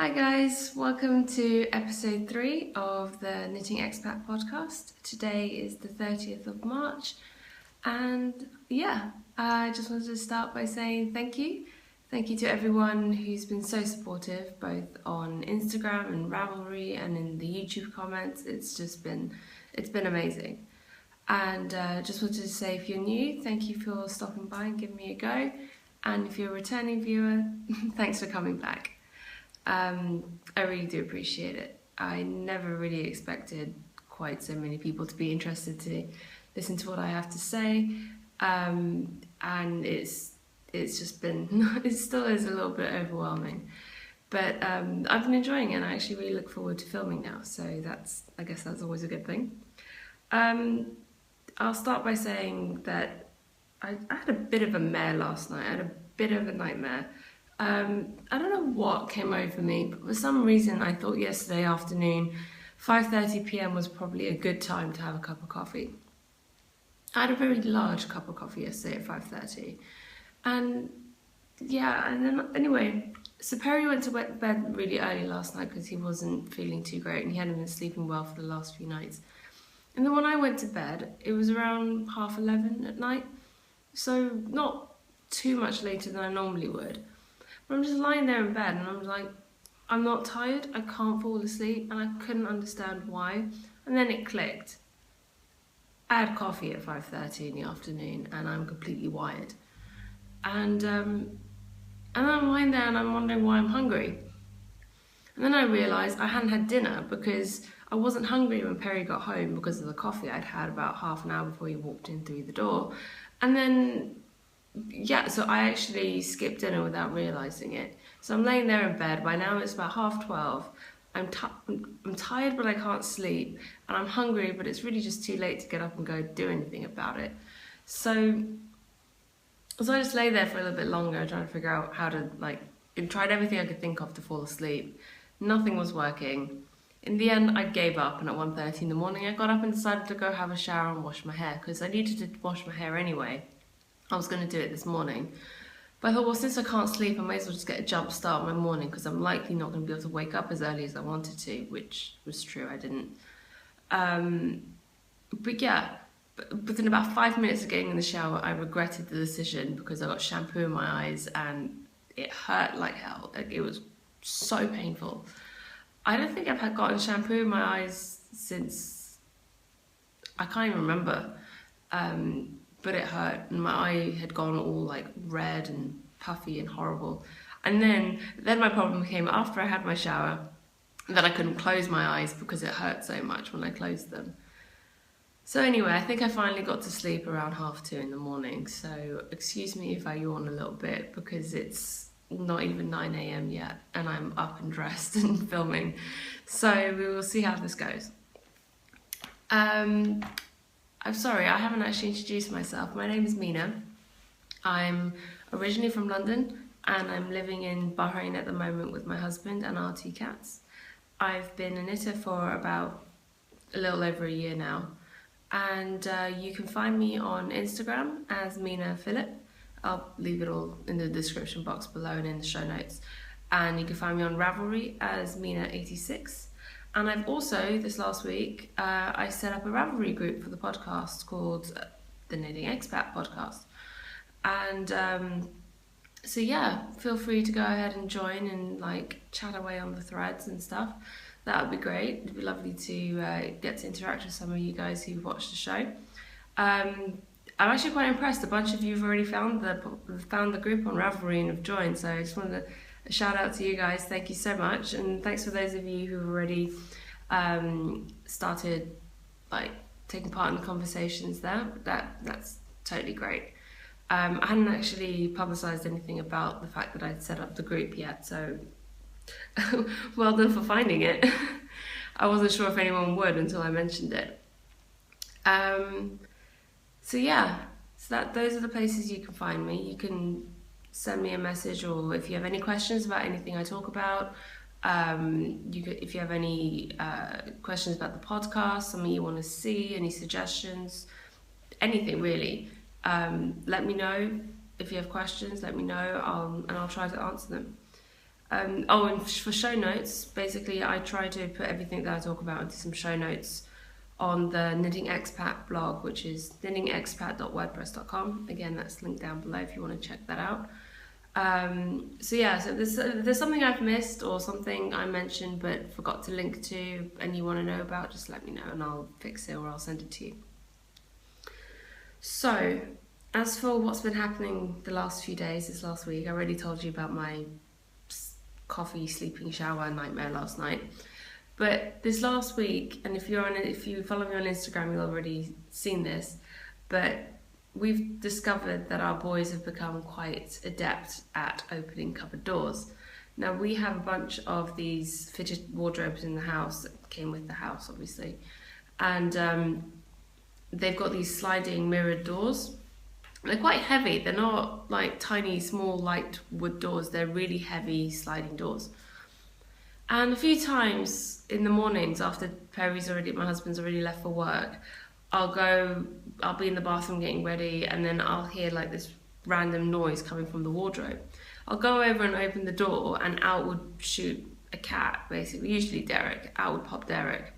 Hi guys, welcome to episode 3 of the Knitting Expat Podcast. Today is the 30th of March and I just wanted to start by saying thank you. Thank you to everyone who's been so supportive both on Instagram and Ravelry and in the YouTube comments. It's been amazing. And just wanted to say, if you're new, thank you for stopping by and giving me a go. And if you're a returning viewer, thanks for coming back. I really do appreciate it. I never really expected quite so many people to be interested to listen to what I have to say, and it's just been it still is a little bit overwhelming, but I've been enjoying it and I actually really look forward to filming now, so I guess that's always a good thing. I'll start by saying that I had a bit of a mare last night. I had a bit of a nightmare. I don't know what came over me, but for some reason I thought yesterday afternoon 5:30 p.m. was probably a good time to have a cup of coffee. I had a very large cup of coffee yesterday at 5:30, and then anyway, so Perry went to bed really early last night because he wasn't feeling too great and he hadn't been sleeping well for the last few nights. And then when I went to bed, it was around 11:30 at night, so not too much later than I normally would. I'm just lying there in bed and I'm like, I'm not tired, I can't fall asleep, and I couldn't understand why. And then it clicked. I had coffee at 5:30 in the afternoon and I'm completely wired. And then I'm lying there and I'm wondering why I'm hungry. And then I realised I hadn't had dinner because I wasn't hungry when Perry got home because of the coffee I'd had about half an hour before he walked in through the door. And then so I actually skipped dinner without realising it. So I'm laying there in bed. By now it's about 12:30. I'm tired but I can't sleep, and I'm hungry but it's really just too late to get up and go do anything about it. So I just lay there for a little bit longer trying to figure out how to, I tried everything I could think of to fall asleep. Nothing was working. In the end I gave up, and at 1:30 in the morning I got up and decided to go have a shower and wash my hair because I needed to wash my hair anyway. I was going to do it this morning, but I thought, well, since I can't sleep, I may as well just get a jump start on my morning because I'm likely not going to be able to wake up as early as I wanted to, which was true, I didn't. But within about 5 minutes of getting in the shower, I regretted the decision because I got shampoo in my eyes and it hurt like hell. It was so painful. I don't think I've gotten shampoo in my eyes since, I can't even remember. But it hurt and my eye had gone all red and puffy and horrible. And then my problem came after I had my shower, that I couldn't close my eyes because it hurt so much when I closed them. So anyway, I think I finally got to sleep around 2:30 in the morning. So excuse me if I yawn a little bit because it's not even 9 a.m. yet and I'm up and dressed and filming. So we will see how this goes. I'm sorry, I haven't actually introduced myself. My name is Mina. I'm originally from London and I'm living in Bahrain at the moment with my husband and our 2 cats. I've been a knitter for about a little over a year now, and you can find me on Instagram as Mina Phillip. I'll leave it all in the description box below and in the show notes. And you can find me on Ravelry as Mina86. And I've also, this last week, I set up a Ravelry group for the podcast called the Knitting Expat Podcast. And feel free to go ahead and join and chat away on the threads and stuff. That would be great. It'd be lovely to get to interact with some of you guys who've watched the show. I'm actually quite impressed. A bunch of you have already found the group on Ravelry and have joined, so I just wanted to a shout out to you guys. Thank you so much, and thanks for those of you who've already started taking part in the conversations there. That's totally great. I hadn't actually publicised anything about the fact that I'd set up the group yet, so well done for finding it. I wasn't sure if anyone would until I mentioned it. Those are the places you can find me. You can send me a message, or if you have any questions about anything I talk about, if you have any questions about the podcast, something you want to see, any suggestions, anything really, let me know. If you have questions, let me know, and I'll try to answer them. And for show notes, basically I try to put everything that I talk about into some show notes on the Knitting Expat blog, which is knittingexpat.wordpress.com. Again, that's linked down below if you want to check that out. So there's something I've missed or something I mentioned but forgot to link to and you want to know about, just let me know and I'll fix it or I'll send it to you. So, as for what's been happening the last few days, this last week, I already told you about my coffee, sleeping, shower nightmare last night. But this last week, and if you follow me on Instagram, you've already seen this, but we've discovered that our boys have become quite adept at opening cupboard doors. Now, we have a bunch of these fitted wardrobes in the house that came with the house, obviously, and they've got these sliding mirrored doors. They're quite heavy. They're not like tiny, small, light wood doors. They're really heavy sliding doors. And a few times in the mornings after my husband's already left for work, I'll be in the bathroom getting ready and then I'll hear like this random noise coming from the wardrobe. I'll go over and open the door and out would shoot a cat, basically, usually Derek. Out would pop Derek.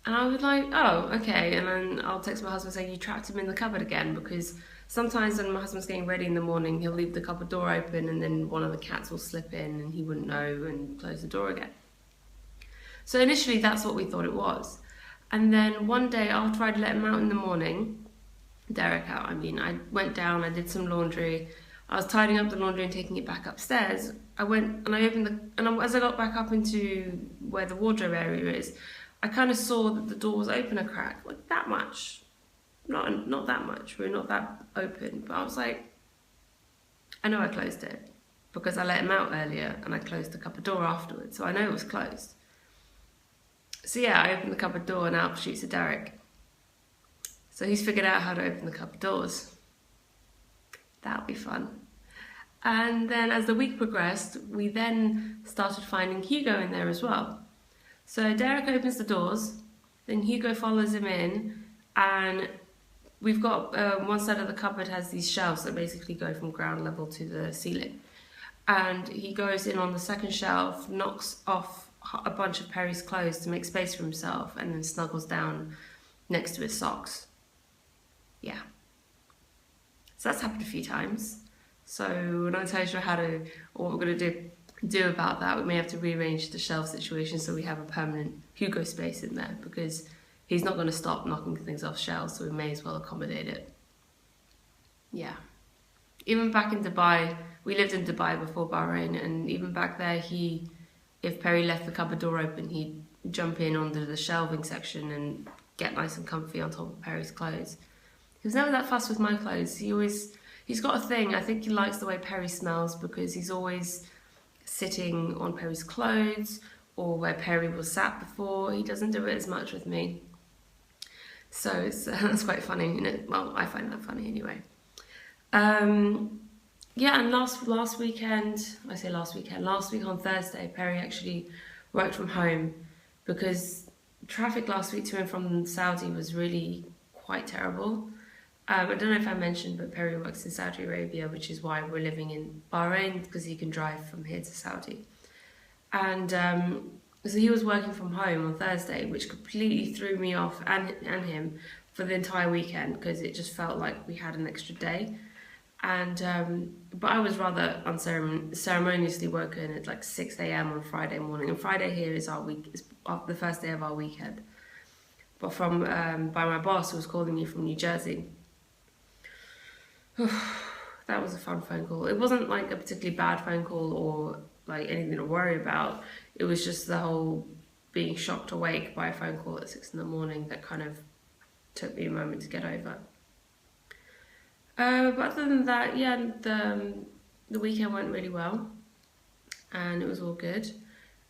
And I was like, oh, okay. And then I'll text my husband saying, you trapped him in the cupboard again, because sometimes when my husband's getting ready in the morning, he'll leave the cupboard door open and then one of the cats will slip in and he wouldn't know and close the door again. So initially that's what we thought it was. And then one day after I'd let him out in the morning, Derek out, I went down, I did some laundry. I was tidying up the laundry and taking it back upstairs. I went and I opened as I got back up into where the wardrobe area is, I kind of saw that the door was open a crack, like that much. Not that much, we're not that open, but I was like, I know I closed it because I let him out earlier and I closed the cupboard door afterwards, so I know it was closed. So yeah, I opened the cupboard door and out shoots a Derek. So he's figured out how to open the cupboard doors. That'll be fun. And then as the week progressed, we then started finding Hugo in there as well. So Derek opens the doors, then Hugo follows him in, and we've got one side of the cupboard has these shelves that basically go from ground level to the ceiling. And he goes in on the second shelf, knocks off a bunch of Perry's clothes to make space for himself, and then snuggles down next to his socks. Yeah. So that's happened a few times. So we're not entirely sure what we're going to do about that. We may have to rearrange the shelf situation so we have a permanent Hugo space in there, because he's not going to stop knocking things off shelves, so we may as well accommodate it. Yeah. Even back in Dubai, we lived in Dubai before Bahrain, and even back there, if Perry left the cupboard door open, he'd jump in under the shelving section and get nice and comfy on top of Perry's clothes. He was never that fussed with my clothes. He's got a thing. I think he likes the way Perry smells because he's always sitting on Perry's clothes or where Perry was sat before. He doesn't do it as much with me. So that's quite funny. Well, I find that funny anyway. Yeah, and last week on Thursday, Perry actually worked from home because traffic last week to and from Saudi was really quite terrible. I don't know if I mentioned, but Perry works in Saudi Arabia, which is why we're living in Bahrain, because he can drive from here to Saudi. And so he was working from home on Thursday, which completely threw me off and him for the entire weekend, because it just felt like we had an extra day. And but I was rather unceremoniously woken at like 6 a.m. on Friday morning. And Friday here is the first day of our weekend. But by my boss, who was calling me from New Jersey. That was a fun phone call. It wasn't like a particularly bad phone call or like anything to worry about. It was just the whole being shocked awake by a phone call at 6 in the morning that kind of took me a moment to get over. But other than that, yeah, the weekend went really well and it was all good.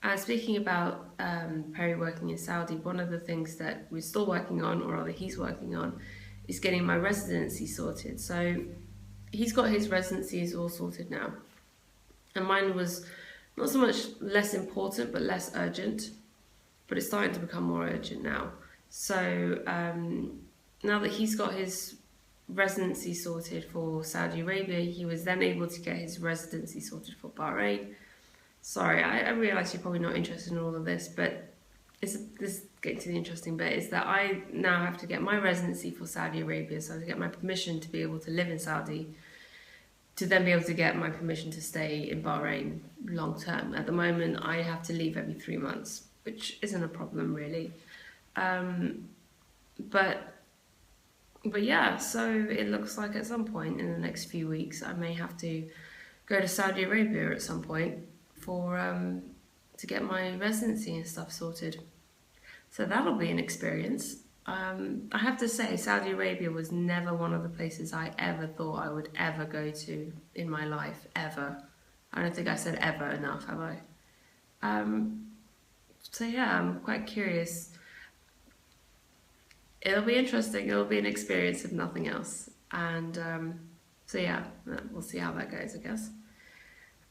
And speaking about Perry working in Saudi, one of the things that we're still working on, or rather he's working on, is getting my residency sorted. So he's got his residencies all sorted now. And mine was not so much less important, but less urgent. But it's starting to become more urgent now. So now that he's got his residency sorted for Saudi Arabia, he was then able to get his residency sorted for Bahrain. Sorry, I realise you're probably not interested in all of this, but this getting to the interesting bit is that I now have to get my residency for Saudi Arabia, so I have to get my permission to be able to live in Saudi, to then be able to get my permission to stay in Bahrain long term. At the moment, I have to leave every 3 months, which isn't a problem really. But yeah, so it looks like at some point in the next few weeks, I may have to go to Saudi Arabia at some point for to get my residency and stuff sorted. So that'll be an experience. I have to say, Saudi Arabia was never one of the places I ever thought I would ever go to in my life, ever. I don't think I said ever enough, have I? So yeah, I'm quite curious. It'll be interesting, it'll be an experience if nothing else. And so yeah, we'll see how that goes, I guess.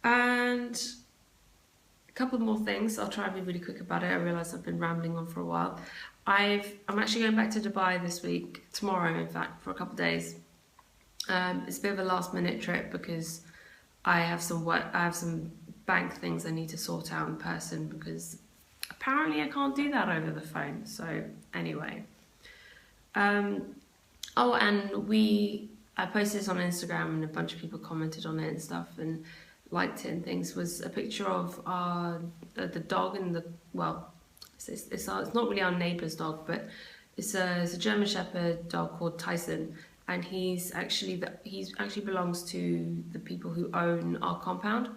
And a couple more things, I'll try and be really quick about it. I realise I've been rambling on for a while. I'm actually going back to Dubai this week, tomorrow in fact, for a couple of days. It's a bit of a last minute trip because I have some bank things I need to sort out in person because apparently I can't do that over the phone. So anyway. And I posted this on Instagram and a bunch of people commented on it and stuff and liked it and things, was a picture of the dog and it's not really our neighbour's dog, but it's a German Shepherd dog called Tyson, and he actually belongs to the people who own our compound,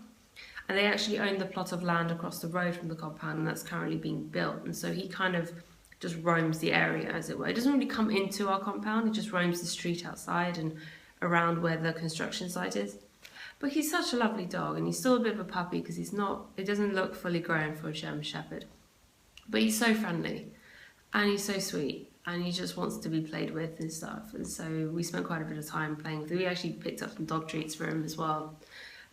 and they actually own the plot of land across the road from the compound, and that's currently being built, and so he kind of just roams the area, as it were. It doesn't really come into our compound, it just roams the street outside and around where the construction site is. But he's such a lovely dog, and he's still a bit of a puppy because it doesn't look fully grown for a German Shepherd. But he's so friendly, and he's so sweet, and he just wants to be played with and stuff. And so we spent quite a bit of time playing with him. We actually picked up some dog treats for him as well.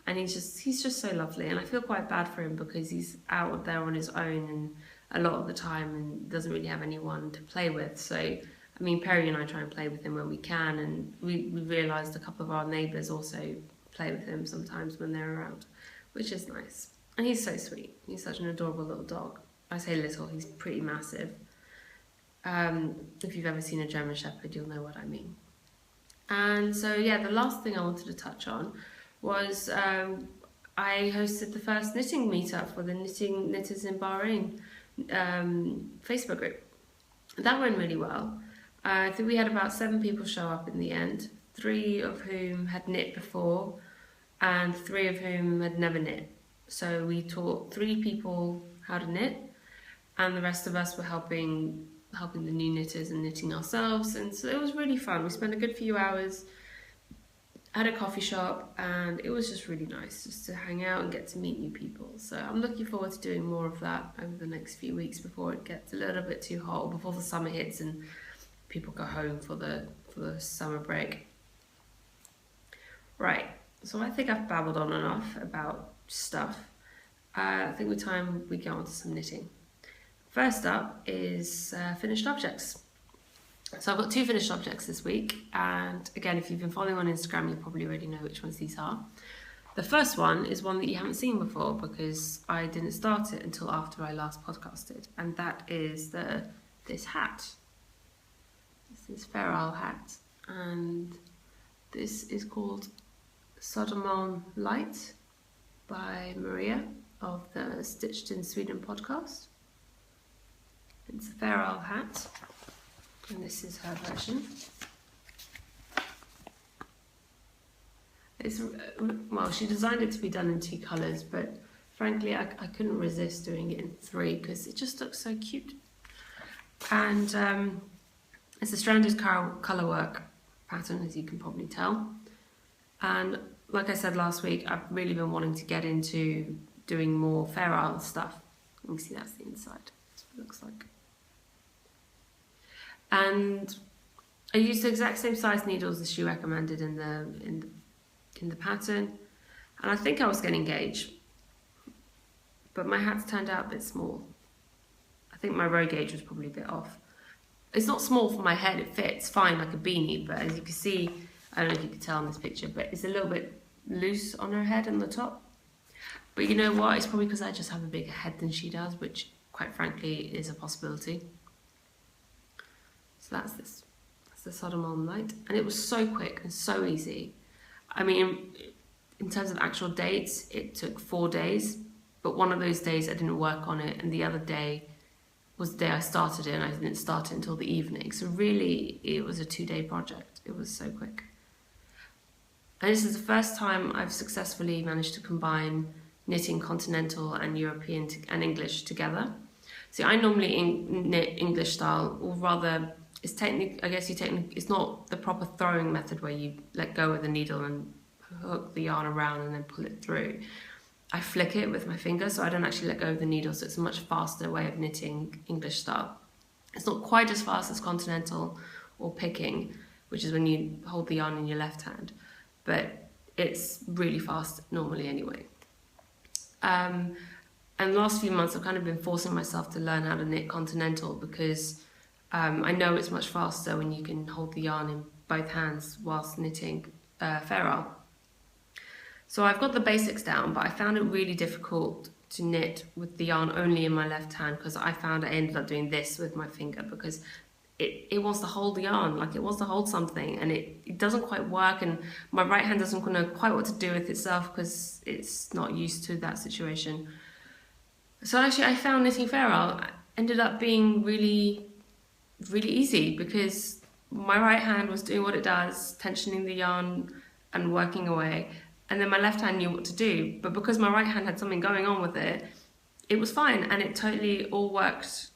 And he's just so lovely, and I feel quite bad for him because he's out there on his own and a lot of the time and doesn't really have anyone to play with. So, I mean, Perry and I try and play with him when we can, and we realised a couple of our neighbours also play with him sometimes when they're around, which is nice. And he's so sweet. He's such an adorable little dog. I say little, he's pretty massive. If you've ever seen a German Shepherd, you'll know what I mean. And so, yeah, the last thing I wanted to touch on was I hosted the first knitting meetup for the Knitters in Bahrain Facebook group. That went really well. I think we had about 7 people show up in the end, 3 of whom had knit before and 3 of whom had never knit. So we taught 3 people how to knit, and the rest of us were helping the new knitters and knitting ourselves, and so it was really fun. We spent a good few hours at a coffee shop, and it was just really nice just to hang out and get to meet new people. So I'm looking forward to doing more of that over the next few weeks before it gets a little bit too hot, or before the summer hits and people go home for the summer break. Right, so I think I've babbled on enough about stuff. I think with time we get on to some knitting. First up is finished objects. So I've got 2 finished objects this week, and again, if you've been following on Instagram, you probably already know which ones these are. The first one is one that you haven't seen before because I didn't start it until after I last podcasted, and that is this hat. This is Fair Isle hat, and this is called Sodomon Light by Maria of the Stitched in Sweden podcast. It's a Fair Isle hat, and this is her version. Well, she designed it to be done in 2 colours, but frankly I couldn't resist doing it in 3 because it just looks so cute. And it's a stranded colourwork pattern, as you can probably tell. And like I said last week, I've really been wanting to get into doing more Fair Isle stuff. You can see that's the inside. That's what it looks like. And I used the exact same size needles as she recommended in the pattern, and I think I was getting gauge, but my hat's turned out a bit small. I think my row gauge was probably a bit off. It's not small for my head, it fits fine like a beanie, but as you can see, I don't know if you can tell in this picture, but it's a little bit loose on her head and the top. But you know what? It's probably because I just have a bigger head than she does, which quite frankly is a possibility. So that's this. That's the Sodom on Light. And it was so quick and so easy. I mean, in terms of actual dates, it took 4 days, but one of those days I didn't work on it, and the other day was the day I started it, and I didn't start it until the evening. So really, it was a 2-day project. It was so quick. And this is the first time I've successfully managed to combine knitting continental and European and English together. See, I normally knit English style, or rather, it's it's not the proper throwing method where you let go of the needle and hook the yarn around and then pull it through. I flick it with my finger, so I don't actually let go of the needle, so it's a much faster way of knitting English style. It's not quite as fast as continental or picking, which is when you hold the yarn in your left hand, but it's really fast normally anyway. And the last few months I've kind of been forcing myself to learn how to knit continental because I know it's much faster when you can hold the yarn in both hands whilst knitting ferrule. So I've got the basics down, but I found it really difficult to knit with the yarn only in my left hand because I found I ended up doing this with my finger because it wants to hold the yarn, like it wants to hold something, and it doesn't quite work, and my right hand doesn't know quite what to do with itself because it's not used to that situation. So actually I found knitting ferrule ended up being really, really easy because my right hand was doing what it does, tensioning the yarn and working away, and then my left hand knew what to do, but because my right hand had something going on with it, it was fine, and it totally all worked.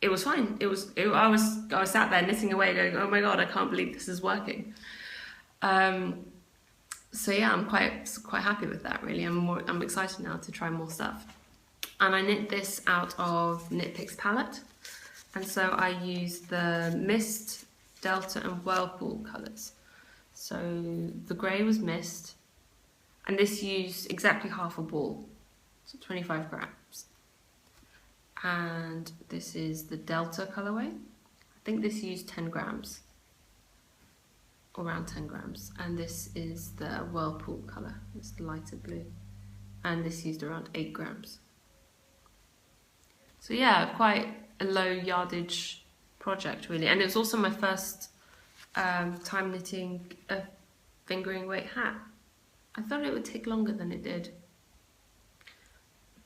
It was fine. I was sat there knitting away going, oh my god, I can't believe this is working. So yeah, I'm quite happy with that really. I'm excited now to try more stuff. And I knit this out of Knit Picks palette. And so I used the Mist, Delta and Whirlpool colours. So the grey was Mist, and this used exactly half a ball, so 25 grams. And this is the Delta colourway. I think this used 10 grams, around 10 grams. And this is the Whirlpool colour, it's the lighter blue. And this used around 8 grams. So yeah, quite a low yardage project really. And it was also my first time knitting a fingering weight hat. I thought it would take longer than it did,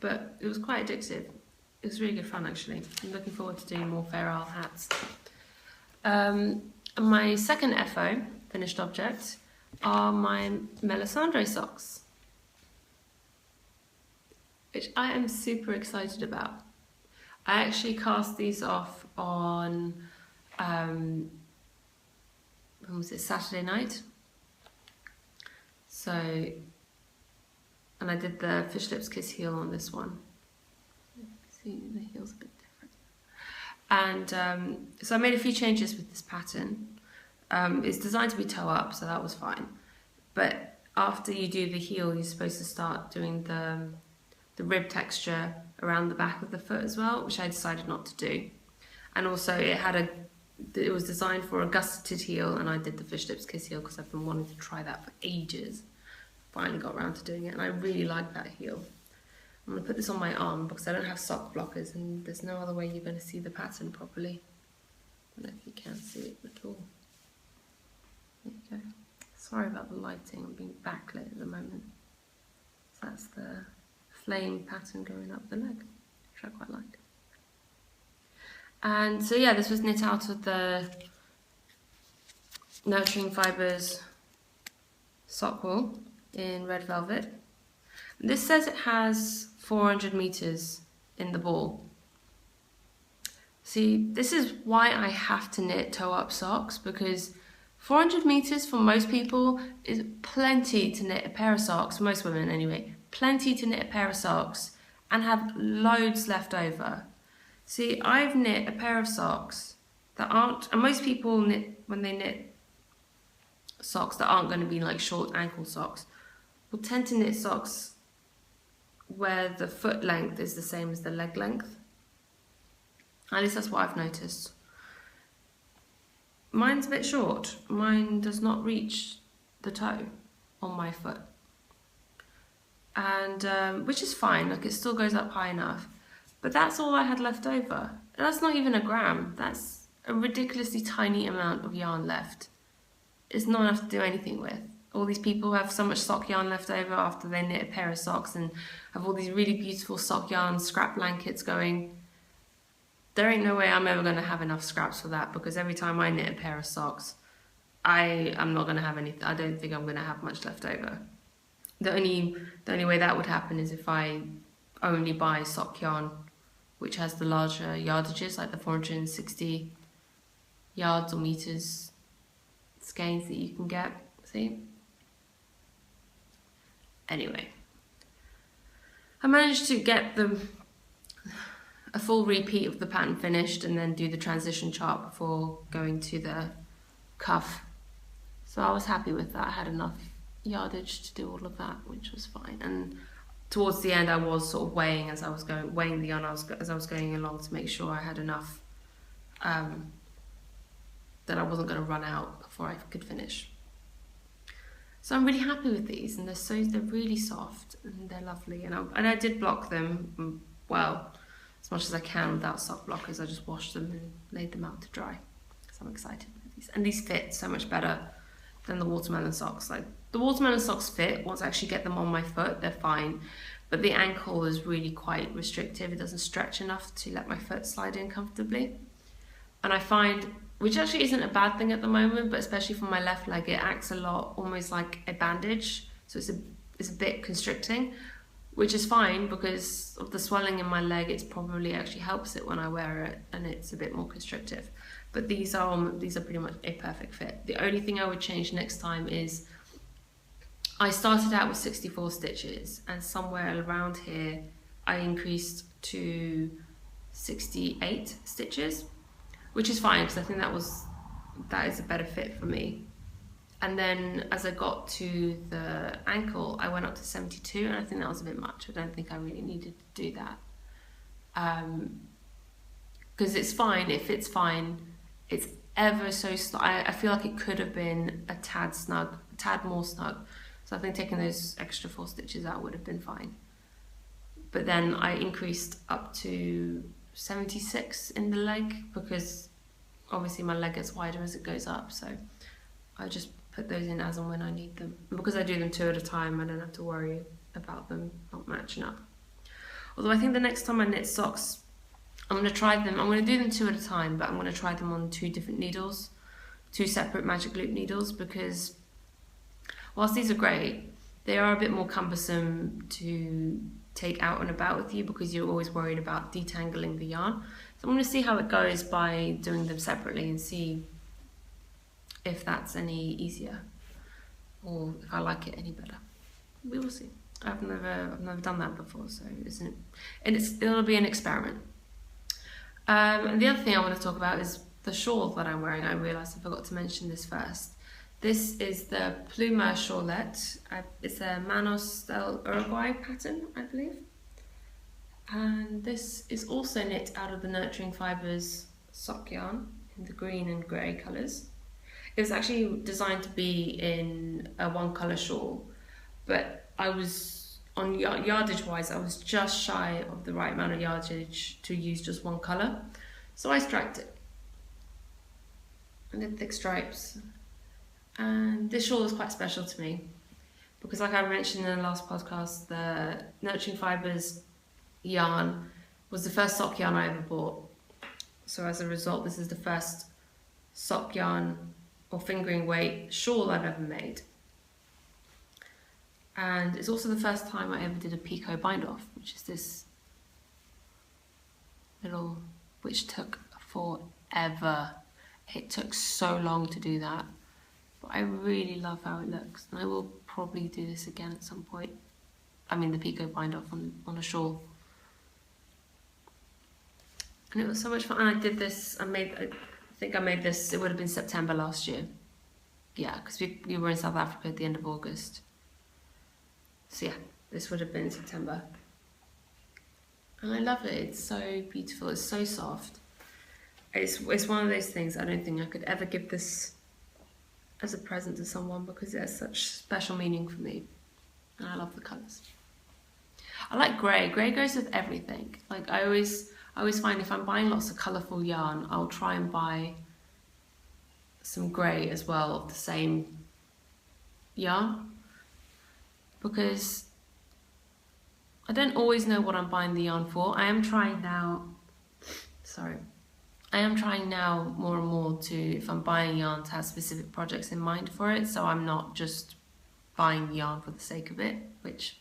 but it was quite addictive. It was really good fun actually. I'm looking forward to doing more ferrule hats. And my second FO, finished object, are my Melisandre socks, which I am super excited about. I actually cast these off on, when was it, Saturday night? So, and I did the Fish Lips Kiss heel on this one. See, the heel's a bit different. And so I made a few changes with this pattern. It's designed to be toe up, so that was fine. But after you do the heel, you're supposed to start doing the rib texture around the back of the foot as well, which I decided not to do. And also it was designed for a gusseted heel, and I did the Fish Lips Kiss heel because I've been wanting to try that for ages. Finally got around to doing it, and I really like that heel. I'm going to put this on my arm because I don't have sock blockers, and there's no other way you're going to see the pattern properly. I don't know if you can see it at all. There you go. Sorry about the lighting, I'm being backlit at the moment. So that's the flame pattern going up the leg, which I quite like. And so yeah, this was knit out of the Nurturing Fibres sock wool in red velvet. This says it has 400 meters in the ball. See, this is why I have to knit toe-up socks, because 400 meters for most people is plenty to knit a pair of socks, for most women anyway, plenty to knit a pair of socks and have loads left over. See, I've knit a pair of socks that aren't, and most people knit, when they knit socks that aren't going to be like short ankle socks, will tend to knit socks where the foot length is the same as the leg length. At least that's what I've noticed. Mine's a bit short. Mine does not reach the toe on my foot. and which is fine, like it still goes up high enough. But that's all I had left over. That's not even a gram. That's a ridiculously tiny amount of yarn left. It's not enough to do anything with. All these people have so much sock yarn left over after they knit a pair of socks and have all these really beautiful sock yarn scrap blankets going. There ain't no way I'm ever going to have enough scraps for that, because every time I knit a pair of socks, I'm not going to have anything. I don't think I'm going to have much left over. The only way that would happen is if I only buy sock yarn which has the larger yardages, like the 460 yards or meters skeins that you can get. See? Anyway, I managed to get a full repeat of the pattern finished and then do the transition chart before going to the cuff. So I was happy with that. I had enough yardage to do all of that, which was fine. And towards the end, I was sort of weighing the yarn as I was going along to make sure I had enough, that I wasn't going to run out before I could finish. So I'm really happy with these, and they're really soft and they're lovely. And I did block them well, as much as I can without sock blockers. I just washed them and laid them out to dry. So I'm excited with these, and these fit so much better than the watermelon socks. Like the watermelon socks fit once I actually get them on my foot, they're fine, but the ankle is really quite restrictive. It doesn't stretch enough to let my foot slide in comfortably. And I find, which actually isn't a bad thing at the moment, but especially for my left leg, it acts a lot almost like a bandage. So it's a bit constricting, which is fine because of the swelling in my leg. It probably actually helps it when I wear it, and it's a bit more constrictive. But these are pretty much a perfect fit. The only thing I would change next time is I started out with 64 stitches, and somewhere around here I increased to 68 stitches, which is fine because I think that is a better fit for me. And then as I got to the ankle, I went up to 72, and I think that was a bit much. I don't think I really needed to do that. Because it's fine, it fits fine. It's ever so I feel like it could have been a tad more snug. So I think taking those extra 4 stitches out would have been fine. But then I increased up to 76 in the leg, because obviously my leg gets wider as it goes up. So I just put those in as and when I need them. And because I do them 2 at a time, I don't have to worry about them not matching up. Although I think the next time I knit socks, I'm going to try them. I'm going to do them 2 at a time, but I'm going to try them on 2 different needles, 2 separate magic loop needles, because whilst these are great, they are a bit more cumbersome to take out and about with you because you're always worried about detangling the yarn. So I'm going to see how it goes by doing them separately and see if that's any easier or if I like it any better. We will see. I've never done that before, so it'll be an experiment. And the other thing I want to talk about is the shawl that I'm wearing. I realised I forgot to mention this first. This is the Pluma shawlette. It's a Manos del Uruguay pattern, I believe. And this is also knit out of the Nurturing Fibres sock yarn in the green and grey colours. It was actually designed to be in a 1-colour shawl, but I was, on yardage wise, I was just shy of the right amount of yardage to use just 1 colour. So I striped it. I did thick stripes. And this shawl is quite special to me because, like I mentioned in the last podcast, the Nurturing Fibres yarn was the first sock yarn I ever bought. So as a result, this is the first sock yarn or fingering weight shawl I've ever made. And it's also the first time I ever did a picot bind off, which is this which took forever. It took so long to do that. But I really love how it looks, and I will probably do this again at some point. I mean the picot bind off on a shawl. And it was so much fun. And I did this, I think I made this, it would have been September last year. Yeah, because we were in South Africa at the end of August. So yeah, this would have been September. And I love it, it's so beautiful, it's so soft. It's one of those things I don't think I could ever give this as a present to someone because it has such special meaning for me. And I love the colours. I like grey. Grey goes with everything. Like I always find if I'm buying lots of colourful yarn, I'll try and buy some grey as well of the same yarn, because I don't always know what I'm buying the yarn for. I am trying now more and more to, if I'm buying yarn, to have specific projects in mind for it, so I'm not just buying yarn for the sake of it, which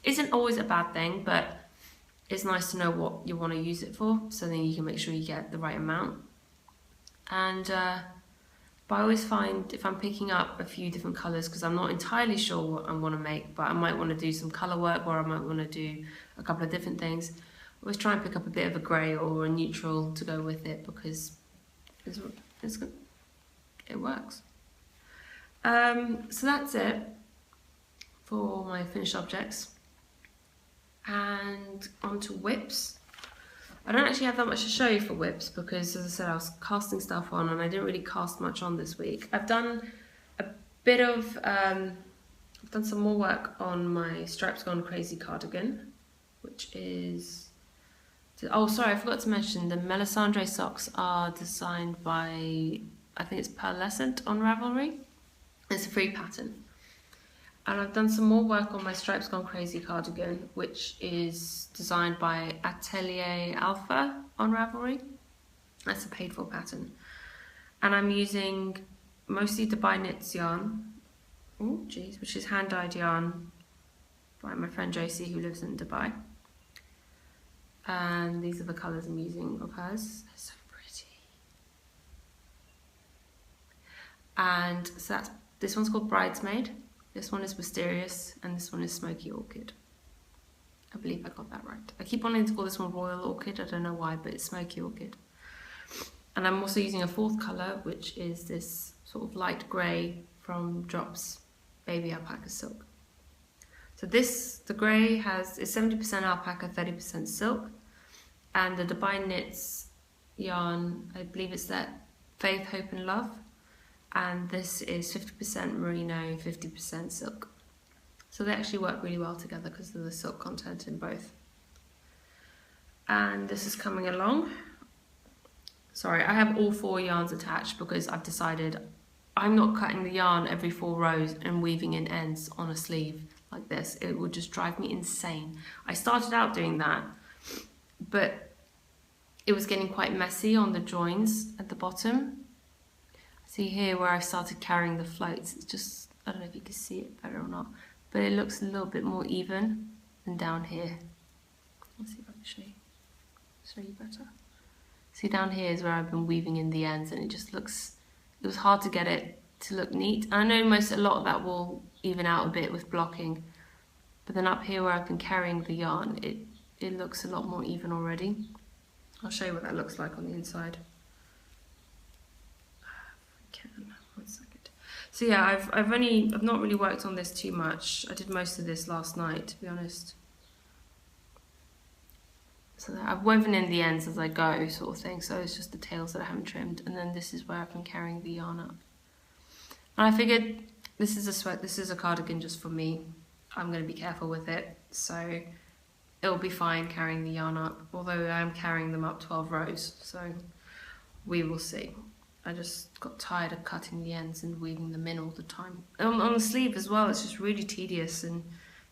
isn't always a bad thing, but it's nice to know what you want to use it for, so then you can make sure you get the right amount. And but I always find if I'm picking up a few different colours, because I'm not entirely sure what I want to make, but I might want to do some colour work, or I might want to do a couple of different things, I always try and pick up a bit of a grey or a neutral to go with it, because it's good. It works. So that's it for my finished objects. And onto whips. I don't actually have that much to show you for whips because, as I said, I was casting stuff on and I didn't really cast much on this week. I've done a bit of, I've done some more work on my Stripes Gone Crazy cardigan, which is, oh sorry, I forgot to mention, the Melisandre socks are designed by, I think it's Pearlescent on Ravelry. It's a free pattern. And I've done some more work on my Stripes Gone Crazy cardigan, which is designed by Atelier Alpha on Ravelry. That's a paid for pattern. And I'm using mostly Dubai Knits yarn, which is hand-dyed yarn by my friend Josie, who lives in Dubai. And these are the colours I'm using of hers. They're so pretty. And so this one's called Bridesmaid. This one is Mysterious, and this one is Smoky Orchid. I believe I got that right. I keep wanting to call this one Royal Orchid, I don't know why, but it's Smoky Orchid. And I'm also using a fourth colour, which is this sort of light grey from Drops Baby Alpaca Silk. So the grey is 70% alpaca, 30% silk. And the Dubai Knits yarn, I believe it's that Faith, Hope and Love. And this is 50% merino, 50% silk. So they actually work really well together because of the silk content in both. And this is coming along. Sorry, I have all 4 yarns attached because I've decided I'm not cutting the yarn every 4 rows and weaving in ends on a sleeve like this. It would just drive me insane. I started out doing that, but it was getting quite messy on the joins at the bottom. See here where I've started carrying the floats, it's just, I don't know if you can see it better or not, but it looks a little bit more even than down here. Let's see if I can show you better. See, down here is where I've been weaving in the ends, and it was hard to get it to look neat. And I know a lot of that will even out a bit with blocking, but then up here where I've been carrying the yarn, it looks a lot more even already. I'll show you what that looks like on the inside. One second. So yeah, I've not really worked on this too much. I did most of this last night, to be honest. So I've woven in the ends as I go, sort of thing. So it's just the tails that I haven't trimmed, and then this is where I've been carrying the yarn up. And I figured this is a cardigan just for me. I'm going to be careful with it, so it'll be fine carrying the yarn up. Although I am carrying them up 12 rows, so we will see. I just got tired of cutting the ends and weaving them in all the time. On the sleeve as well, it's just really tedious, and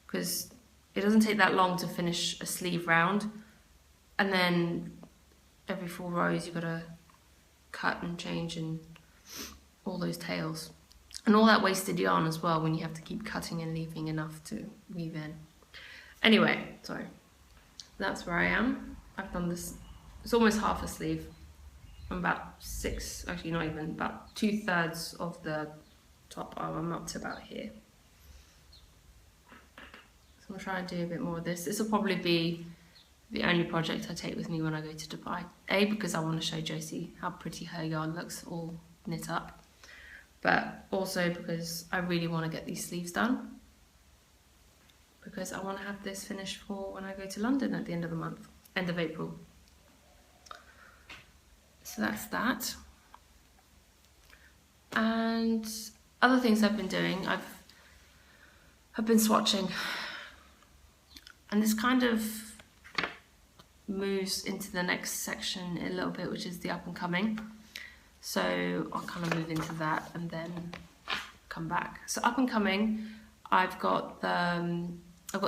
because it doesn't take that long to finish a sleeve round, and then every 4 rows you've got to cut and change and all those tails. And all that wasted yarn as well when you have to keep cutting and leaving enough to weave in. Anyway, sorry. That's where I am. I've done this, it's almost half a sleeve. I'm about 6, actually not even, about 2/3 of the top arm. I'm up to about here. So I'm trying to do a bit more of this. This will probably be the only project I take with me when I go to Dubai. A, because I want to show Josie how pretty her yarn looks all knit up. But also because I really want to get these sleeves done. Because I want to have this finished for when I go to London at the end of the month, end of April. So that's that. And other things I've been doing, I've been swatching. And this kind of moves into the next section a little bit, which is the up and coming. So I'll kind of move into that and then come back. So up and coming, I've got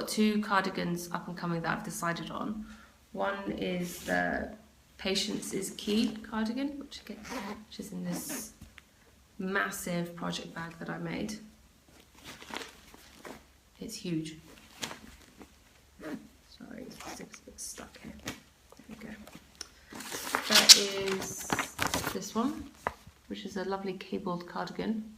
two cardigans up and coming that I've decided on. One is the Patience is Key cardigan, which is in this massive project bag that I made. It's huge. Sorry, it's a bit stuck here. There we go. That is this one, which is a lovely cabled cardigan.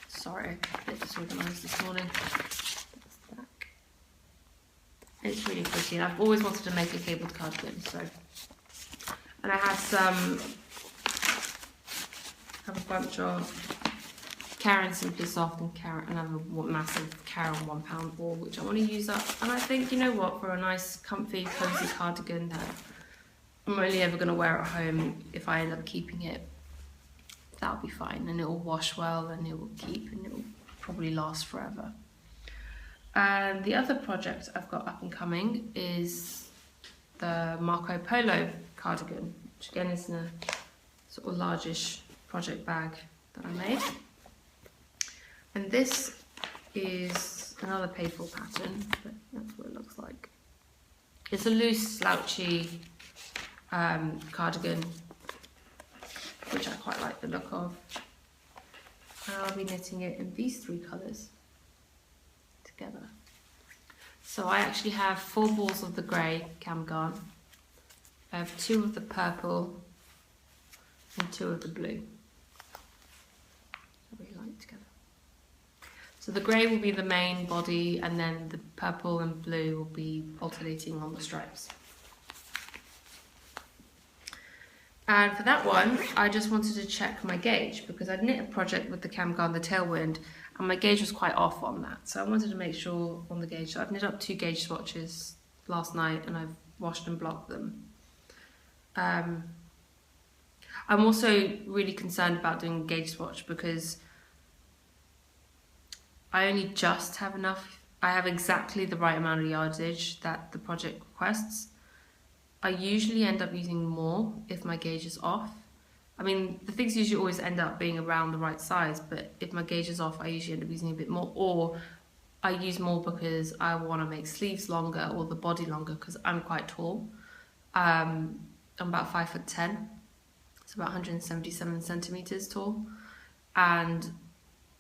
Sorry, a bit disorganised this morning. It's really pretty, and I've always wanted to make a cabled cardigan, so. And I have a bunch of Karen Simply Soft and another massive Karen £1 ball, which I want to use up. And I think, you know what, for a nice, comfy, cozy cardigan that I'm only ever going to wear at home, if I end up keeping it, that'll be fine, and it will wash well, and it will keep, and it will probably last forever. And the other project I've got up and coming is the Marco Polo cardigan, which again is in a sort of largish project bag that I made. And this is another paid for pattern, but that's what it looks like. It's a loose, slouchy cardigan, which I quite like the look of. And I'll be knitting it in these three colours together. So I actually have 4 balls of the grey cam yarn. I have 2 of the purple and 2 of the blue. I really like it together. So the grey will be the main body, and then the purple and blue will be alternating on the stripes. And for that one, I just wanted to check my gauge, because I'd knit a project with the cam yarn, the Tailwind, and my gauge was quite off on that. So I wanted to make sure on the gauge. So I've knit up 2 gauge swatches last night, and I've washed and blocked them. I'm also really concerned about doing a gauge swatch, because I only just have enough. I have exactly the right amount of yardage that the project requests. I usually end up using more if my gauge is off. I mean, the things usually always end up being around the right size, but if my gauge is off, I usually end up using a bit more, or I use more because I want to make sleeves longer or the body longer, because I'm quite tall. I'm about 5'10", it's about 177 centimeters tall, and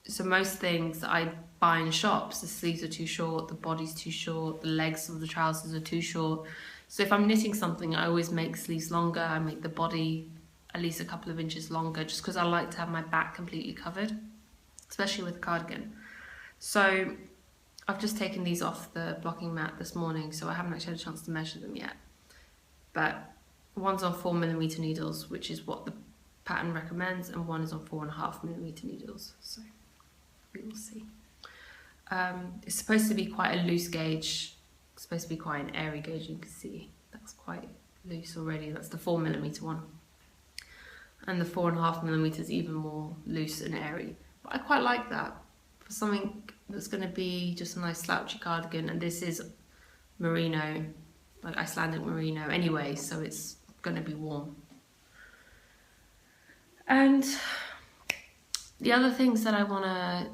so most things that I buy in shops, the sleeves are too short, the body's too short, the legs of the trousers are too short. So if I'm knitting something, I always make sleeves longer, I make the body at least a couple of inches longer, just because I like to have my back completely covered, especially with a cardigan. So I've just taken these off the blocking mat this morning, so I haven't actually had a chance to measure them yet. But one's on 4mm needles, which is what the pattern recommends, and one is on 4.5mm needles, so we will see. It's supposed to be quite a loose gauge, it's supposed to be quite an airy gauge. You can see that's quite loose already. That's the 4mm one, and the 4.5mm is even more loose and airy. But I quite like that for something that's going to be just a nice slouchy cardigan, and this is merino, like Icelandic merino anyway, so it's going to be warm. And the other things that I want to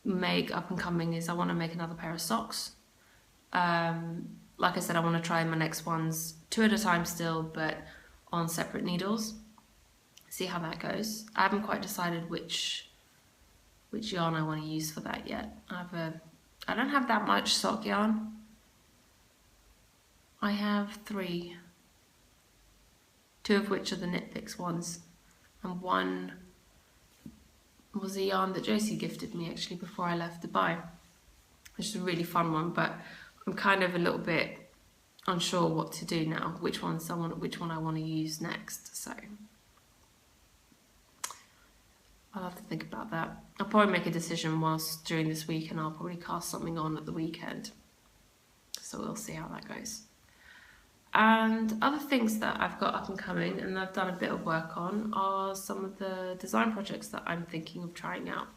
make up and coming is I want to make another pair of socks. Like I said, I want to try my next ones 2 at a time still, but on separate needles. See how that goes. I haven't quite decided which yarn I want to use for that yet. I don't have that much sock yarn. I have 3, 2 of which are the Knit Picks ones, and one was a yarn that Josie gifted me actually before I left Dubai, which is a really fun one, but I'm kind of a little bit unsure what to do now, which one I want to use next, so I'll have to think about that. I'll probably make a decision whilst during this week, and I'll probably cast something on at the weekend, so we'll see how that goes. And other things that I've got up and coming and I've done a bit of work on are some of the design projects that I'm thinking of trying out.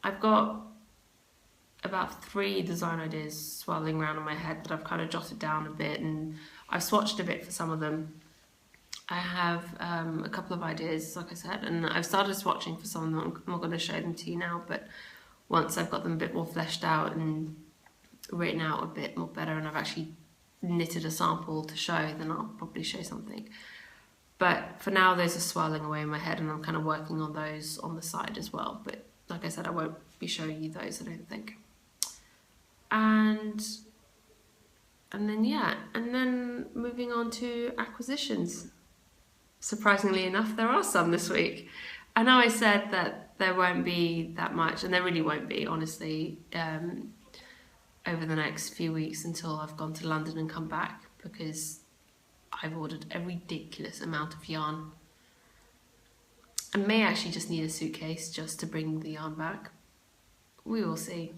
I've got about 3 design ideas swirling around in my head that I've kind of jotted down a bit, and I've swatched a bit for some of them. I have a couple of ideas, like I said, and I've started swatching for some of them. I'm not going to show them to you now, but once I've got them a bit more fleshed out and written out a bit more better, and I've actually knitted a sample to show, then I'll probably show something. But for now, those are swirling away in my head, and I'm kind of working on those on the side as well. But like I said, I won't be showing you those, I don't think. And then moving on to acquisitions. Surprisingly enough, there are some this week. I know I said that there won't be that much, and there really won't be, honestly, over the next few weeks until I've gone to London and come back, because I've ordered a ridiculous amount of yarn. I may actually just need a suitcase just to bring the yarn back. We will see.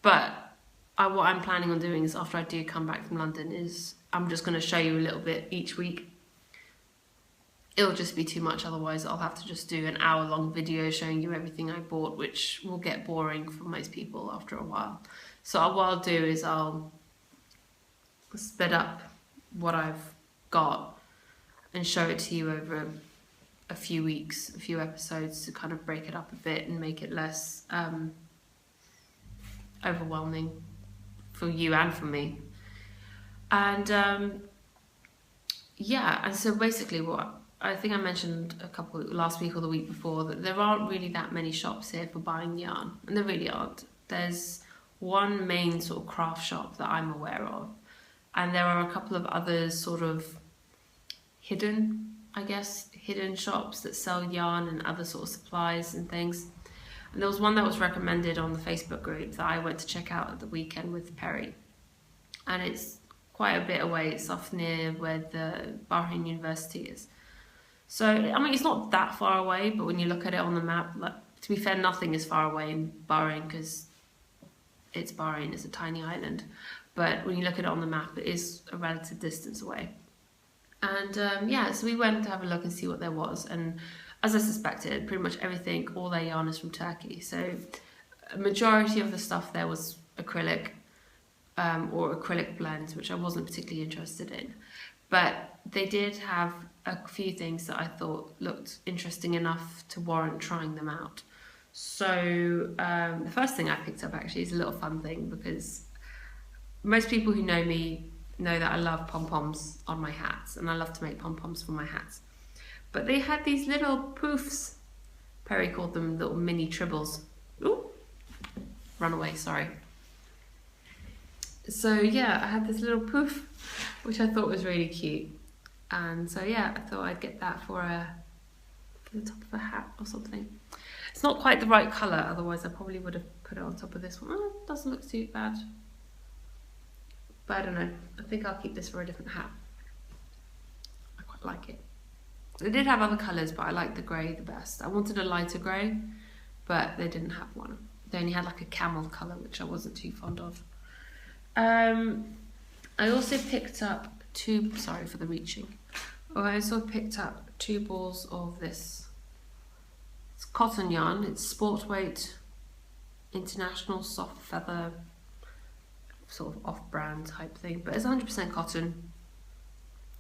But what I'm planning on doing is, after I do come back from London, is I'm just going to show you a little bit each week. It'll just be too much, otherwise I'll have to just do an hour-long video showing you everything I bought, which will get boring for most people after a while. So what I'll do is I'll split up what I've got and show it to you over a few weeks, a few episodes, to kind of break it up a bit and make it less overwhelming for you and for me. And and so basically what I think I mentioned last week or the week before, that there aren't really that many shops here for buying yarn, and there really aren't. There's one main sort of craft shop that I'm aware of, and there are a couple of others sort of hidden shops that sell yarn and other sort of supplies and things. And there was one that was recommended on the Facebook group that I went to check out at the weekend with Perry, and it's quite a bit away. It's off near where the Bahrain University is. So, I mean, it's not that far away, but when you look at it on the map, like, to be fair, nothing is far away in Bahrain, because it's Bahrain, it's a tiny island. But when you look at it on the map, it is a relative distance away. And so we went to have a look and see what there was. And as I suspected, pretty much everything, all their yarn is from Turkey. So a majority of the stuff there was acrylic or acrylic blends, which I wasn't particularly interested in. But they did have a few things that I thought looked interesting enough to warrant trying them out. So the first thing I picked up actually is a little fun thing, because most people who know me know that I love pom-poms on my hats, and I love to make pom-poms for my hats. But they had these little poofs. Perry called them little mini tribbles. Ooh, run away, sorry. So I had this little poof, which I thought was really cute. And so I thought I'd get that for the top of a hat or something. It's not quite the right colour, otherwise I probably would have put it on top of this one. Oh, it doesn't look too bad. But I don't know, I think I'll keep this for a different hat. I quite like it. They did have other colours, but I like the grey the best. I wanted a lighter grey, but they didn't have one. They only had like a camel colour, which I wasn't too fond of. I also picked up sorry for the reaching. I also picked up 2 balls of this. It's cotton yarn. It's sport weight, international soft feather, sort of off-brand type thing, but it's 100% cotton.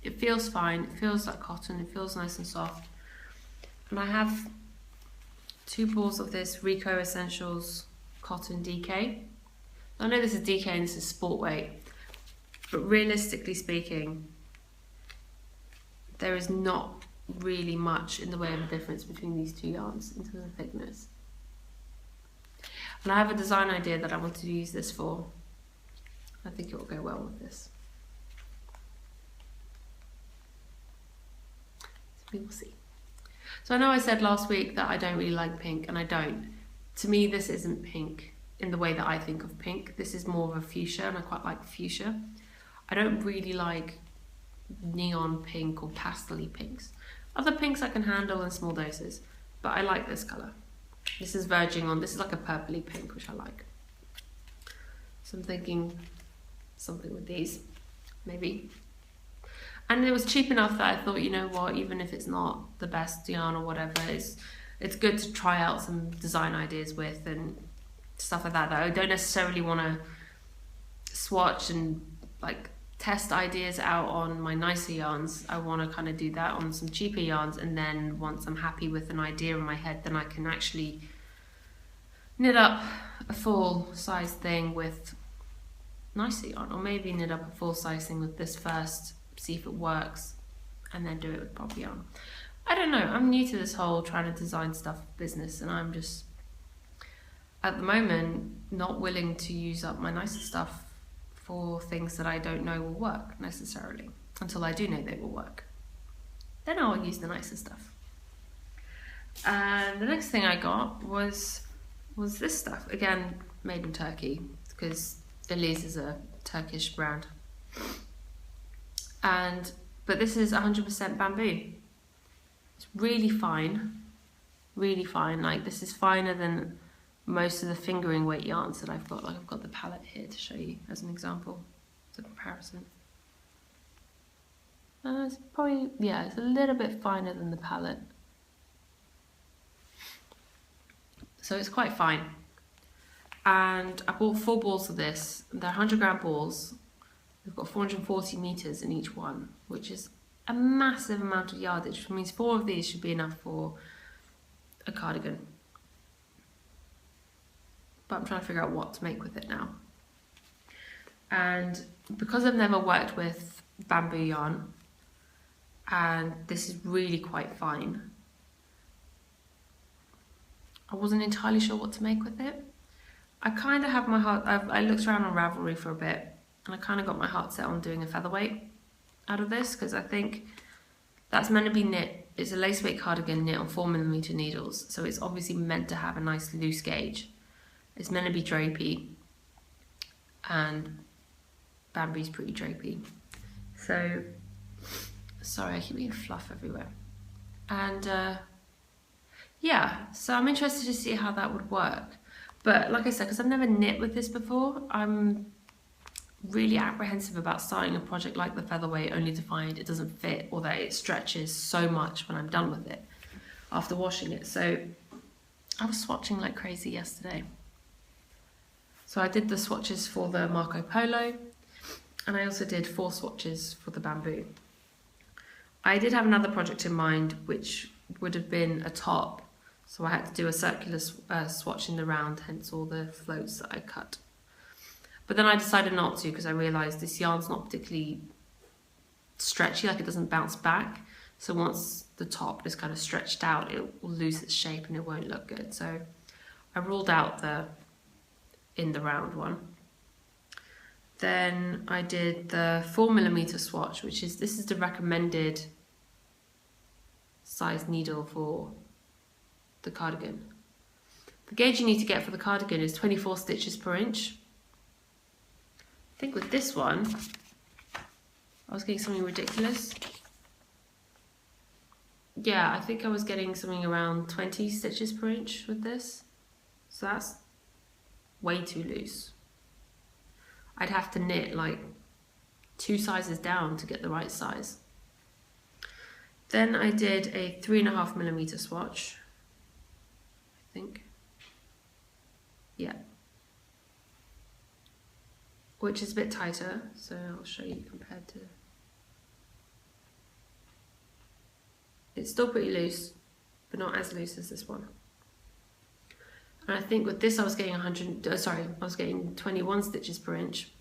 It feels fine. It feels like cotton. It feels nice and soft. And I have 2 balls of this Rico Essentials cotton DK. I know this is DK and this is sport weight, but realistically speaking, there is not really much in the way of a difference between these 2 yarns in terms of thickness. And I have a design idea that I want to use this for. I think it will go well with this. So we will see. So I know I said last week that I don't really like pink, and I don't. To me, this isn't pink in the way that I think of pink. This is more of a fuchsia, and I quite like fuchsia. I don't really like neon pink or pastel-y pinks. Other pinks I can handle in small doses, but I like this colour. This is verging on, this is like a purpley pink, which I like. So I'm thinking something with these, maybe. And it was cheap enough that I thought, you know what, even if it's not the best yarn or whatever, it's good to try out some design ideas with and stuff like that. I don't necessarily want to swatch and like test ideas out on my nicer yarns. I want to kind of do that on some cheaper yarns, and then once I'm happy with an idea in my head, then I can actually knit up a full size thing with nicer yarn, or maybe knit up a full size thing with this first, see if it works, and then do it with proper yarn. I don't know, I'm new to this whole trying to design stuff business, and I'm just at the moment not willing to use up my nicer stuff for things that I don't know will work necessarily, until I do know they will work. Then I'll use the nicer stuff. And the next thing I got was this stuff, again made in Turkey, because Elise is a Turkish brand. But this is 100% bamboo. It's really fine, like this is finer than most of the fingering weight yarns that I've got. Like I've got the palette here to show you as an example, as a comparison. It's probably, yeah, it's a little bit finer than the palette. So it's quite fine. And I bought 4 balls of this. They're 100 gram balls. They've got 440 meters in each one, which is a massive amount of yardage, which means 4 of these should be enough for a cardigan. But I'm trying to figure out what to make with it now. And because I've never worked with bamboo yarn, and this is really quite fine, I wasn't entirely sure what to make with it. I kind of have my heart, I looked around on Ravelry for a bit, and I kind of got my heart set on doing a featherweight out of this, because I think that's meant to be knit. It's a lace weight cardigan knit on 4mm needles, so it's obviously meant to have a nice loose gauge. It's meant to be drapey, and bamboo's pretty drapey. So, sorry, I keep getting fluff everywhere. And yeah, so I'm interested to see how that would work. But like I said, because I've never knit with this before, I'm really apprehensive about starting a project like the featherweight only to find it doesn't fit, or that it stretches so much when I'm done with it after washing it. So I was swatching like crazy yesterday. So I did the swatches for the Marco Polo, and I also did 4 swatches for the bamboo. I did have another project in mind, which would have been a top, so I had to do a circular swatch in the round, hence all the floats that I cut. But then I decided not to, because I realised this yarn's not particularly stretchy, like it doesn't bounce back. So once the top is kind of stretched out, it will lose its shape and it won't look good. So I ruled out the in the round one. Then I did the 4mm swatch, which is, this is the recommended size needle for the cardigan. The gauge you need to get for the cardigan is 24 stitches per inch. I think with this one, I was getting something ridiculous. Yeah, I think I was getting something around 20 stitches per inch with this. So that's way too loose. I'd have to knit like 2 sizes down to get the right size. Then I did a 3.5mm swatch, I think. Yeah. Which is a bit tighter, so I'll show you compared to... It's still pretty loose, but not as loose as this one. And I think with this I was getting I was getting 21 stitches per inch.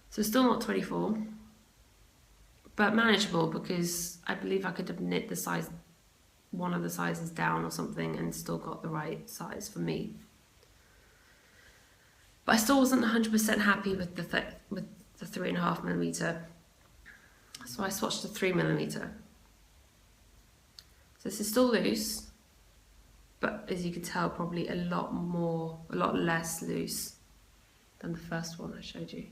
So still not 24, but manageable, because I believe I could have knit the size, one of the sizes down or something, and still got the right size for me. But I still wasn't 100% happy with the 3.5mm. So I swatched to 3mm. So this is still loose, but as you can tell, probably a lot less loose than the first one I showed you.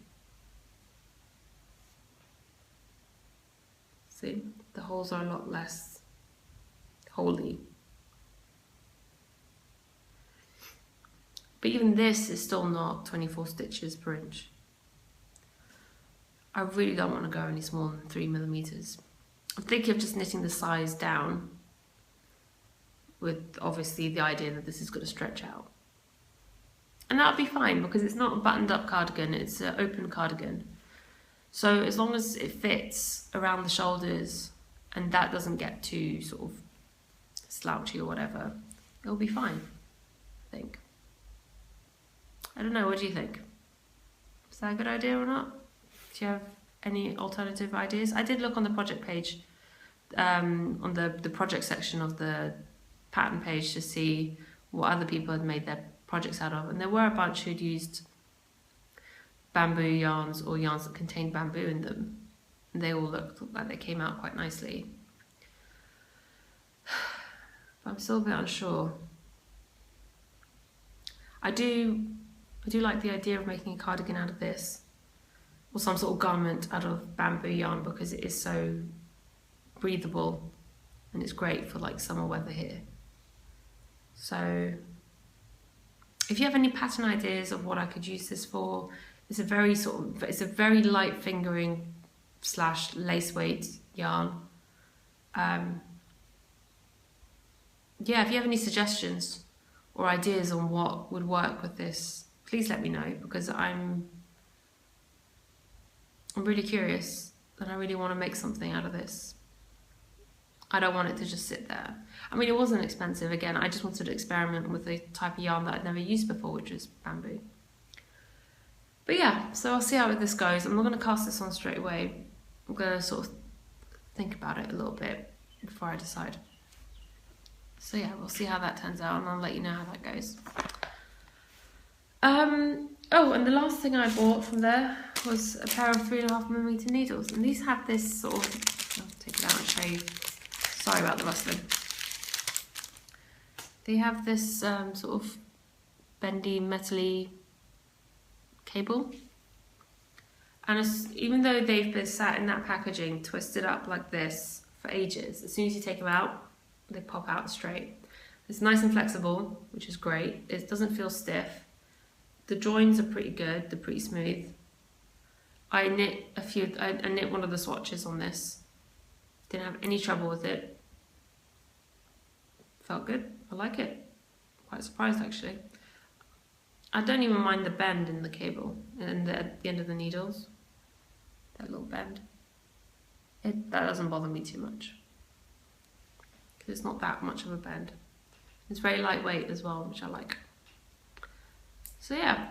See, the holes are a lot less holy. But even this is still not 24 stitches per inch. I really don't want to go any smaller than 3mm. I'm thinking of just knitting the size down with obviously the idea that this is going to stretch out. And that'll be fine because it's not a buttoned up cardigan, it's an open cardigan. So as long as it fits around the shoulders and that doesn't get too sort of slouchy or whatever, it'll be fine, I think. I don't know, what do you think? Is that a good idea or not? Do you have any alternative ideas? I did look on the project page, on the project section of the pattern page to see what other people had made their projects out of, and there were a bunch who'd used bamboo yarns or yarns that contained bamboo in them. And they all looked like they came out quite nicely. But I'm still a bit unsure. I do like the idea of making a cardigan out of this, or some sort of garment out of bamboo yarn, because it is so breathable and it's great for like summer weather here. So if you have any pattern ideas of what I could use this for, it's a very light fingering / lace weight yarn. Yeah, if you have any suggestions or ideas on what would work with this, please let me know, because I'm really curious and I really want to make something out of this. I don't want it to just sit there. I mean, it wasn't expensive. Again, I just wanted to experiment with a type of yarn that I'd never used before, which is bamboo. But yeah, so I'll see how this goes. I'm not going to cast this on straight away. I'm going to sort of think about it a little bit before I decide. So yeah, we'll see how that turns out and I'll let you know how that goes. Oh, and the last thing I bought from there was a pair of 3.5mm needles. And these have this sort of, I'll take it out and show you. Sorry about the rustling. They have this sort of bendy, metally cable. And even though they've been sat in that packaging, twisted up like this for ages, as soon as you take them out, they pop out straight. It's nice and flexible, which is great. It doesn't feel stiff. The joins are pretty good, they're pretty smooth. I knit one of the swatches on this. Didn't have any trouble with it. Felt good, I like it. Quite surprised actually. I don't even mind the bend in the cable and at the end of the needles. That little bend. That doesn't bother me too much. Because it's not that much of a bend. It's very lightweight as well, which I like. So yeah,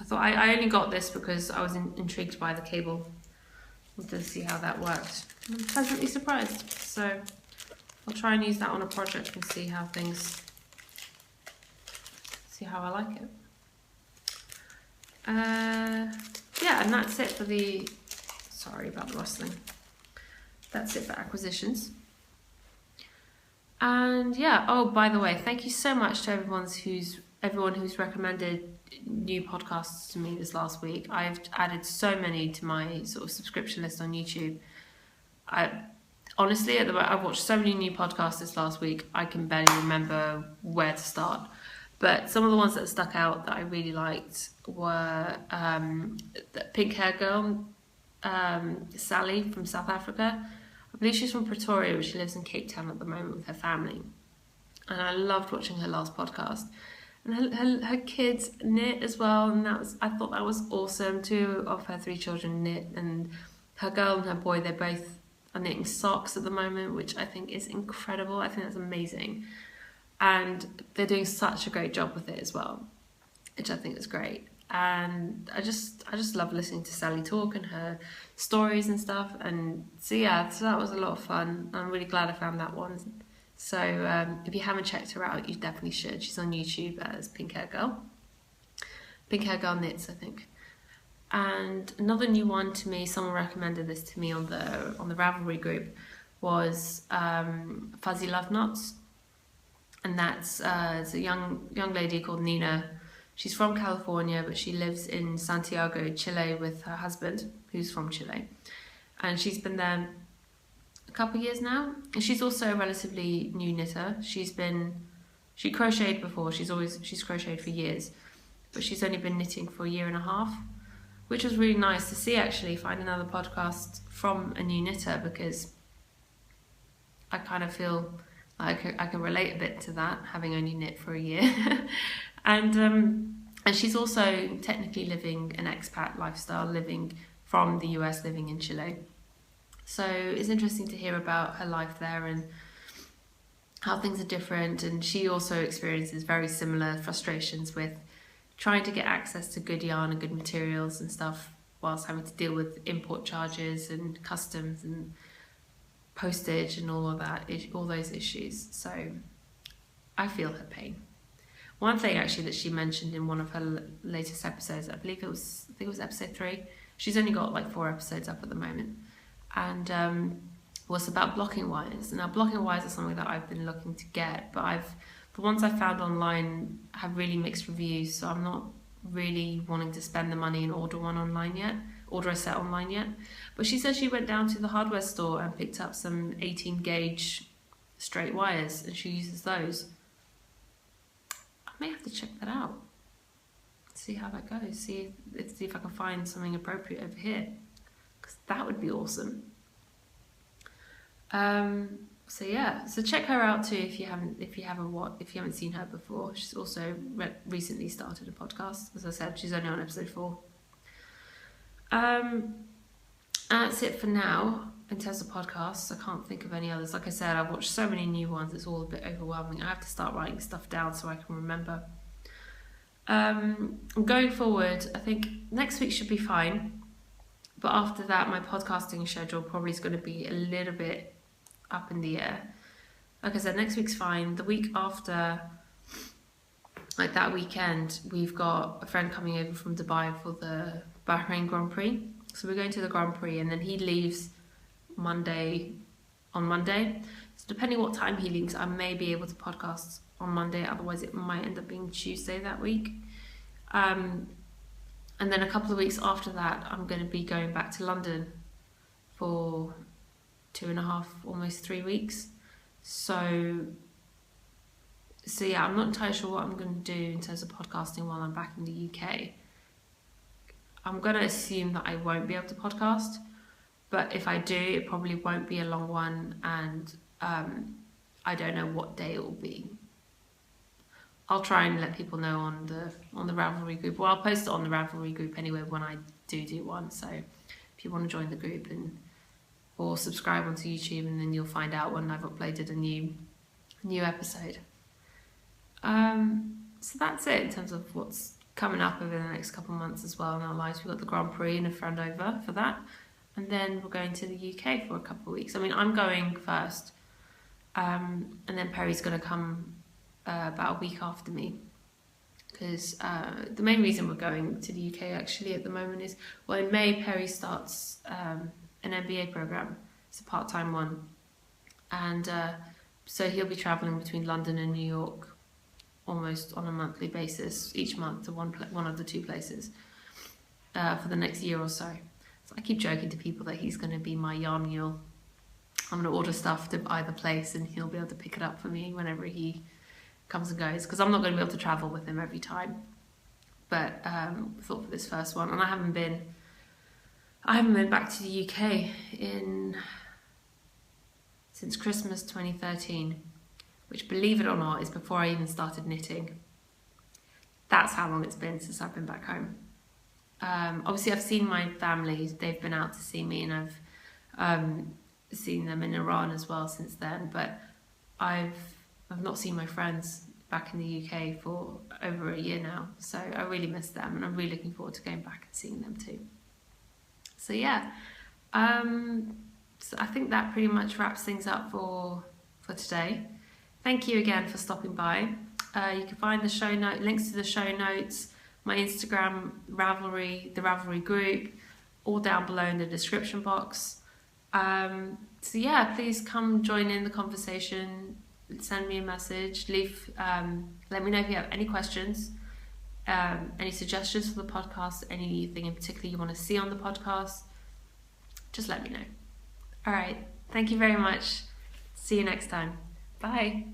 I thought I only got this because I was intrigued by the cable. Wanted to see how that worked. I'm pleasantly surprised. So I'll try and use that on a project and see how I like it. Yeah, and that's it for the, sorry about the rustling. That's it for acquisitions. And yeah, oh, by the way, thank you so much to everyone who's recommended new podcasts to me this last week. I've added so many to my sort of subscription list on YouTube. Honestly, I've watched so many new podcasts this last week, I can barely remember where to start. But some of the ones that stuck out that I really liked were the Pink Hair Girl, Sally from South Africa. I believe she's from Pretoria, but she lives in Cape Town at the moment with her family. And I loved watching her last podcast. And her kids knit as well, and I thought that was awesome. 2 of her 3 children knit, and her girl and her boy, they both are knitting socks at the moment, which I think is incredible. I think that's amazing. And they're doing such a great job with it as well, which I think is great. And I just love listening to Sally talk and her stories and stuff. And so yeah, so that was a lot of fun. I'm really glad I found that one. So if you haven't checked her out, you definitely should. She's on YouTube as Pink Hair Girl. Pink Hair Girl Knits, I think. And another new one to me, someone recommended this to me on the Ravelry group, was Fuzzy Love Knots. And that's it's a young lady called Nina. She's from California, but she lives in Santiago, Chile with her husband, who's from Chile. And she's been there a couple of years now. And she's also a relatively new knitter. She crocheted before, she's crocheted for years, but she's only been knitting for 1.5 years, which was really nice to see, actually, find another podcast from a new knitter, because I kind of feel I can relate a bit to that, having only knit for a year. And she's also technically living an expat lifestyle, living from the US, living in Chile. So it's interesting to hear about her life there and how things are different. And she also experiences very similar frustrations with trying to get access to good yarn and good materials and stuff, whilst having to deal with import charges and customs and postage and all of that, all those issues. So I feel her pain. One thing actually that she mentioned in one of her latest episodes, I think it was episode 3. She's only got like 4 episodes up at the moment, and was about blocking wires. Now, blocking wires are something that I've been looking to get, but the ones I found online have really mixed reviews, so I'm not really wanting to spend the money and order a set online yet. But she said she went down to the hardware store and picked up some 18 gauge straight wires, and she uses those. I may have to check that out, see how that goes, see if I can find something appropriate over here, because that would be awesome. So yeah, so check her out too if you haven't seen her before. She's also recently started a podcast. As I said, she's only on episode 4. And that's it for now in terms of podcasts. I can't think of any others. Like I said, I've watched so many new ones, it's all a bit overwhelming. I have to start writing stuff down so I can remember. Going forward, I think next week should be fine, but after that my podcasting schedule probably is going to be a little bit up in the air. Like I said, next week's fine. The week after, like that weekend, we've got a friend coming over from Dubai for the Bahrain Grand Prix. So we're going to the Grand Prix, and then he leaves on Monday. So depending what time he leaves, I may be able to podcast on Monday. Otherwise, it might end up being Tuesday that week. And then a couple of weeks after that, I'm going to be going back to London for 2.5, almost 3 weeks. So yeah, I'm not entirely sure what I'm going to do in terms of podcasting while I'm back in the UK. I'm going to assume that I won't be able to podcast, but if I do, it probably won't be a long one, and I don't know what day it will be. I'll try and let people know on the Ravelry group. Well, I'll post it on the Ravelry group anyway when I do one. So if you want to join the group or subscribe onto YouTube, and then you'll find out when I've uploaded a new episode. So that's it in terms of what's coming up over the next couple of months as well in our lives. We've got the Grand Prix and a friend over for that, and then we're going to the UK for a couple of weeks. I mean, I'm going first, and then Perry's going to come about a week after me, because the main reason we're going to the UK actually at the moment is, well, in May Perry starts an MBA program. It's a part-time one, and so he'll be travelling between London and New York almost on a monthly basis, each month to one of the 2 places for the next year or so. So I keep joking to people that he's going to be my yarn mule. I'm going to order stuff to either place, and he'll be able to pick it up for me whenever he comes and goes, because I'm not going to be able to travel with him every time. But I thought for this first one, and I haven't been back to the UK since Christmas 2013, which, believe it or not, is before I even started knitting. That's how long it's been since I've been back home. Obviously I've seen my family, they've been out to see me, and I've seen them in Iran as well since then, but I've not seen my friends back in the UK for over a year now, so I really miss them, and I'm really looking forward to going back and seeing them too. So yeah, so I think that pretty much wraps things up for today. Thank you again for stopping by. You can find the links to the show notes, my Instagram, Ravelry, the Ravelry group, all down below in the description box. So yeah, please come join in the conversation, send me a message, let me know if you have any questions, any suggestions for the podcast, anything in particular you want to see on the podcast, just let me know. All right, thank you very much. See you next time. Bye.